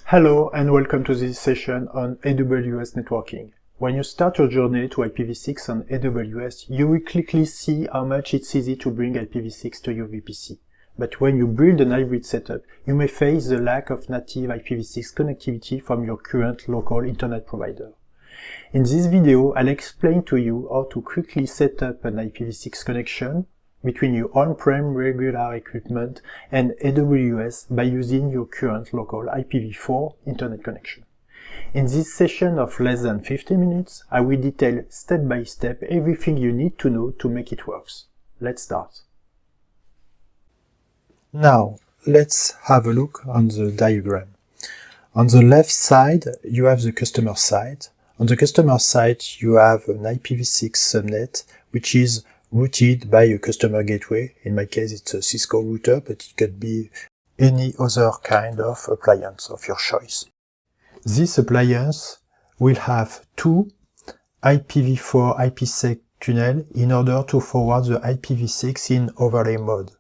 Hello and welcome to this session on AWS networking. When you start your journey to IPv6 on AWS, you will quickly see how much it's easy to bring IPv6 to your VPC. But when you build an hybrid setup, you may face the lack of native IPv6 connectivity from your current local internet provider. In this video, I'll explain to you how to quickly set up an IPv6 connection between your on-prem regular equipment and AWS by using your current local IPv4 internet connection. In this session of less than 50 minutes, I will detail step by step everything you need to know to make it work. Let's start. Now, let's have a look on the diagram. On the left side, you have the customer side. On the customer side, you have an IPv6 subnet, which is routed by a customer gateway. In my case, it's a Cisco router, but it could be any other kind of appliance of your choice. This appliance will have two IPv4 IPsec tunnels in order to forward the IPv6 in overlay mode.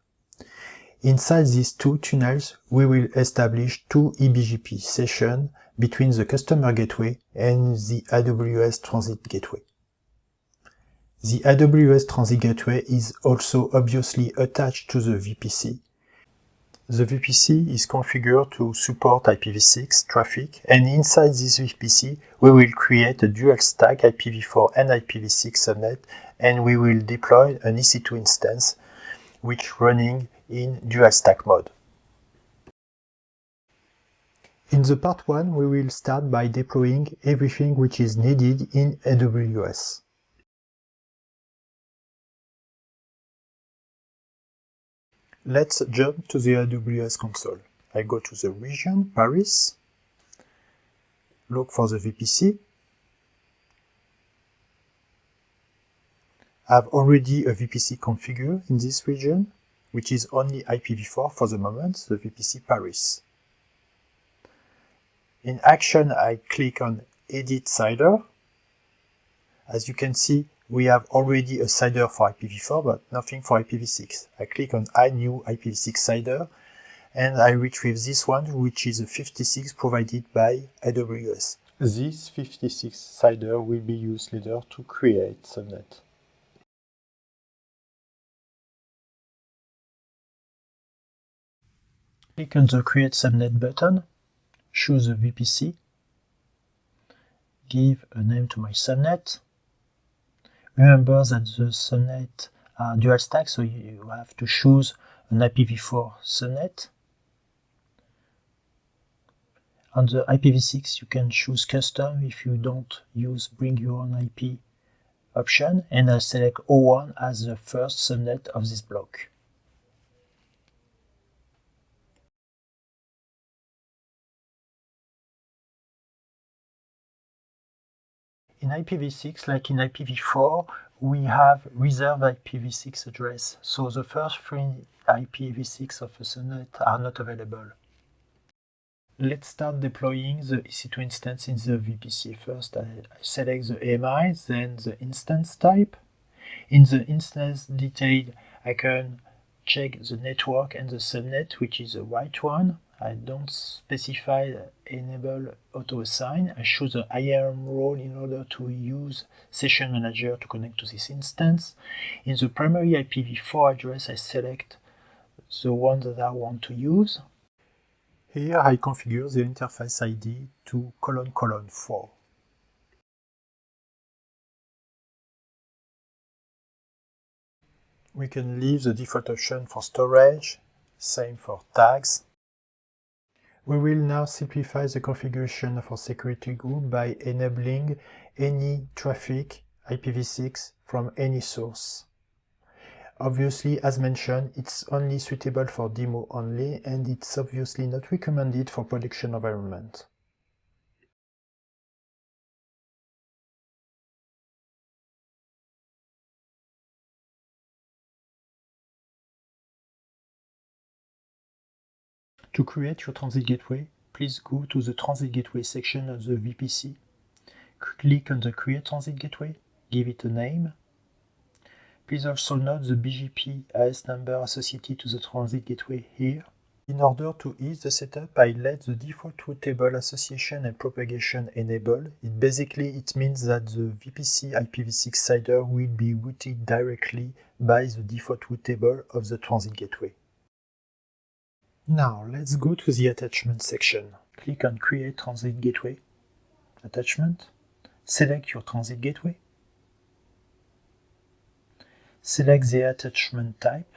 Inside these two tunnels, we will establish two eBGP sessions between the customer gateway and the AWS Transit Gateway. The AWS Transit Gateway is also obviously attached to the VPC. The VPC is configured to support IPv6 traffic, and inside this VPC we will create a dual stack IPv4 and IPv6 subnet, and we will deploy an EC2 instance which running in dual stack mode. In the part 1, we will start by deploying everything which is needed in AWS. Let's jump to the AWS console. I go to the region, Paris, look for the VPC. I have already a VPC configured in this region, which is only IPv4 for the moment, the VPC Paris. In Action, I click on Edit CIDR. As you can see, we have already a CIDR for IPv4, but nothing for IPv6. I click on Add New IPv6 CIDR, and I retrieve this one, which is a 56 provided by AWS. This 56 CIDR will be used later to create subnet. Click on the Create Subnet button, choose the VPC, give a name to my subnet. Remember that the subnet are dual stack, so you have to choose an IPv4 subnet. On the IPv6, you can choose custom if you don't use bring your own IP option, and I select O1 as the first subnet of this block. In IPv6, like in IPv4, we have reserved IPv6 address, so the first three IPv6 of a subnet are not available. Let's start deploying the EC2 instance in the VPC. First, I select the AMI, then the instance type. In the instance detail, I can check the network and the subnet, which is the right one. I don't specify enable auto assign. I choose the IAM role in order to use session manager to connect to this instance. In the primary IPv4 address, I select the one that I want to use. Here I configure the interface ID to ::4. We can leave the default option for storage, same for tags. We will now simplify the configuration of our security group by enabling any traffic IPv6 from any source. Obviously, as mentioned, it's only suitable for demo only, and it's obviously not recommended for production environment. To create your transit gateway, please go to the transit gateway section of the VPC. Click on the Create Transit Gateway, give it a name. Please also note the BGP AS number associated to the transit gateway here. In order to ease the setup, I let the default route table association and propagation enable. It means that the VPC IPv6 CIDR will be routed directly by the default route table of the transit gateway. Now let's go to the attachment section. Click on Create Transit Gateway, Attachment, select your transit gateway, select the attachment type,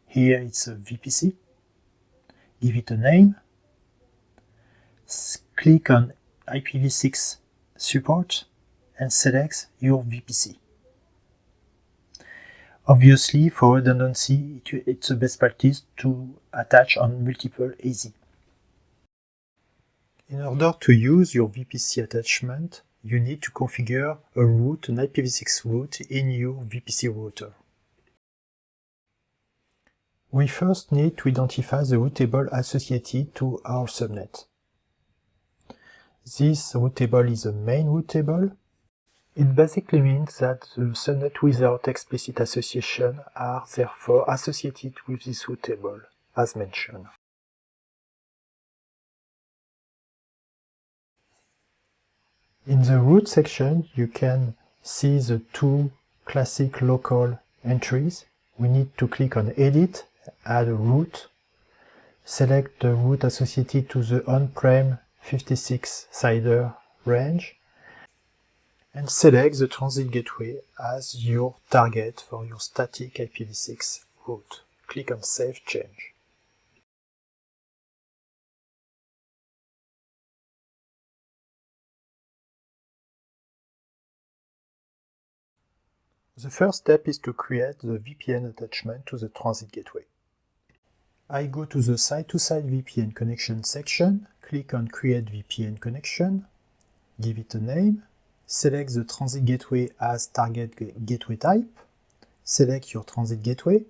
here it's a VPC, give it a name, click on IPv6 support and select your VPC. Obviously, for redundancy, it's the best practice to attach on multiple AZ. In order to use your VPC attachment, you need to configure a route, an IPv6 route in your VPC router. We first need to identify the route table associated to our subnet. This route table is a main route table. It basically means that the subnet without explicit association are therefore associated with this route table, as mentioned. In the route section, you can see the two classic local entries. We need to click on Edit, add a route, select the route associated to the on-prem 56 CIDR range, and select the transit gateway as your target for your static IPv6 route. Click on Save Change. The first step is to create the VPN attachment to the transit gateway. I go to the side-to-side VPN connection section, click on Create VPN connection, give it a name, select the transit gateway as target gateway type, select your transit gateway,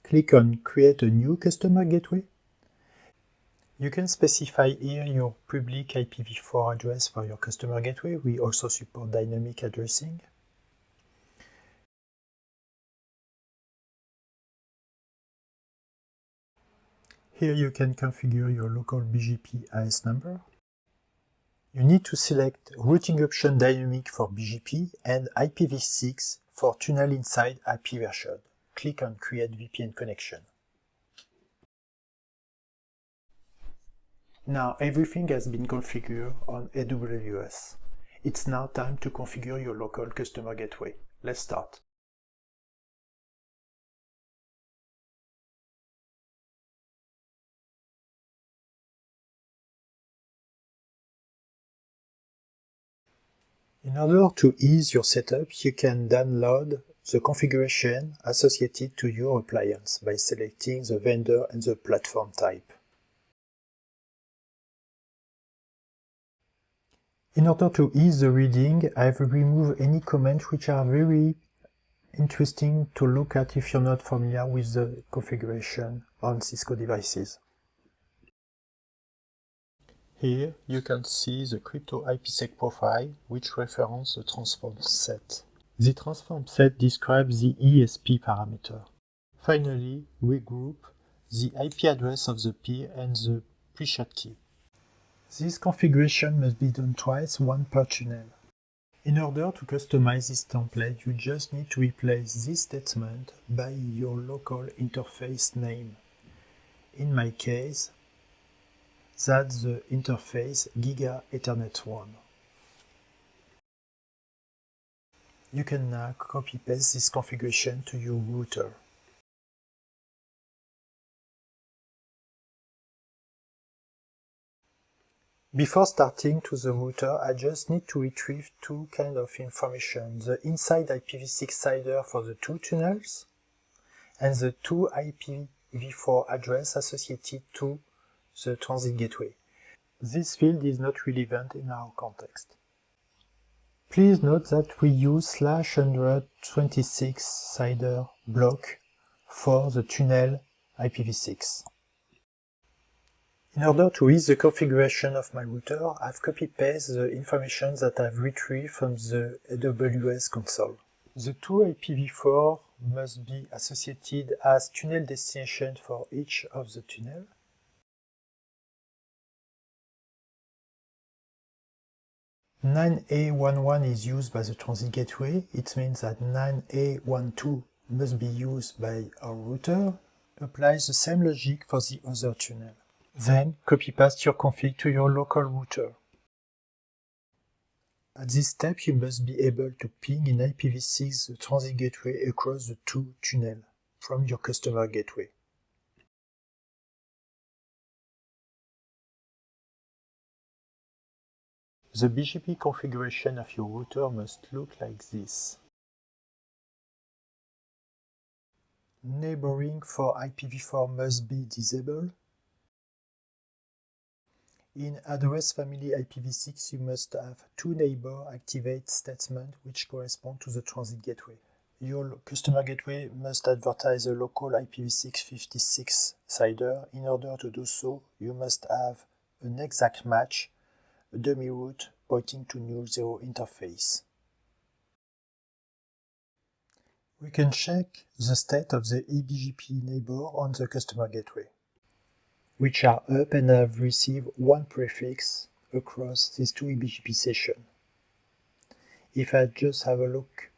click on Create a new customer gateway. You can specify here your public IPv4 address for your customer gateway. We also support dynamic addressing. Here you can configure your local BGP AS number. You need to select routing option dynamic for BGP and IPv6 for tunnel inside IP version. Click on Create VPN connection. Now everything has been configured on AWS. It's now time to configure your local customer gateway. Let's start. In order to ease your setup, you can download the configuration associated to your appliance by selecting the vendor and the platform type. In order to ease the reading, I've removed any comments which are very interesting to look at if you're not familiar with the configuration on Cisco devices. Here you can see the crypto IPsec profile which references the transform set. The transform set describes the ESP parameter. Finally, we group the IP address of the peer and the pre-shot key. This configuration must be done twice, one per tunnel. In order to customize this template, you just need to replace this statement by your local interface name. In my case, that's the interface Giga Ethernet 1. You can now copy-paste this configuration to your router. Before starting to the router, I just need to retrieve two kinds of information. The inside IPv6 CIDR for the two tunnels and the two IPv4 address associated to the transit gateway. This field is not relevant in our context. Please note that we use /126 CIDR block for the tunnel IPv6. In order to ease the configuration of my router, I've copy-pasted the information that I've retrieved from the AWS console. The two IPv4 must be associated as tunnel destination for each of the tunnel. (9A11) is used by the transit gateway. It means that 9A12 must be used by our router. Apply the same logic for the other tunnel. Then copy-paste your config to your local router. At this step, you must be able to ping in IPv6 the transit gateway across the two tunnels from your customer gateway. The BGP configuration of your router must look like this. Neighboring for IPv4 must be disabled. In address family IPv6, you must have two neighbor activate statements which correspond to the transit gateway. Your customer gateway must advertise a local IPv6 56 CIDR. In order to do so, you must have an exact match, a dummy route pointing to null 0 interface. We can check the state of the eBGP neighbor on the customer gateway, which are up and have received one prefix across these two eBGP sessions. If I just have a look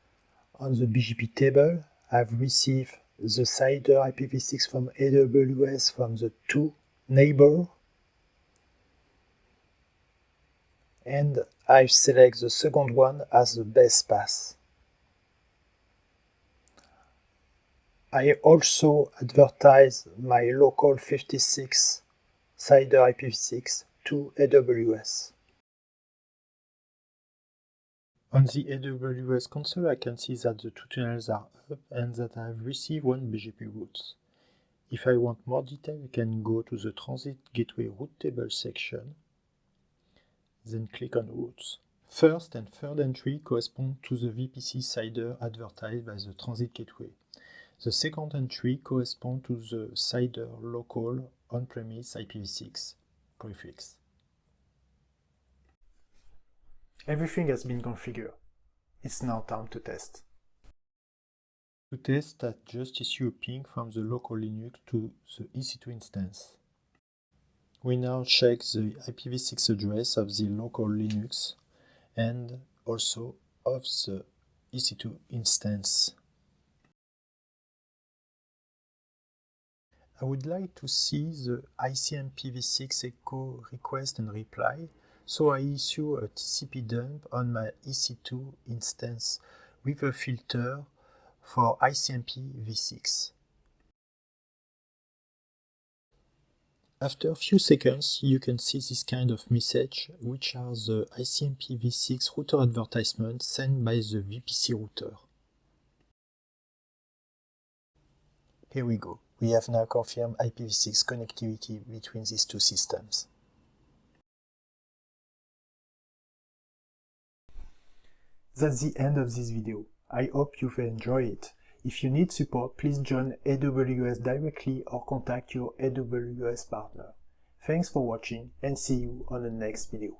on the BGP table, I've received the CIDR IPv6 from AWS from the two neighbors, and I select the second one as the best path. I also advertise my local 56 CIDR IPv6 to AWS. On the AWS console, I can see that the two tunnels are up and that I have received one BGP route. If I want more detail, I can go to the Transit Gateway Route Table section, then click on Routes. First and third entry correspond to the VPC CIDR advertised by the Transit Gateway. The second entry corresponds to the CIDR local on-premise IPv6 prefix. Everything has been configured. It's now time to test. To test that, just issue a ping from the local Linux to the EC2 instance. We now check the IPv6 address of the local Linux and also of the EC2 instance. I would like to see the ICMPv6 echo request and reply, so I issue a TCP dump on my EC2 instance with a filter for ICMPv6. After a few seconds, you can see this kind of message, which are the ICMPv6 router advertisements sent by the VPC router. Here we go. We have now confirmed IPv6 connectivity between these two systems. That's the end of this video. I hope you've enjoyed it. If you need support, please join AWS directly or contact your AWS partner. Thanks for watching and see you on the next video.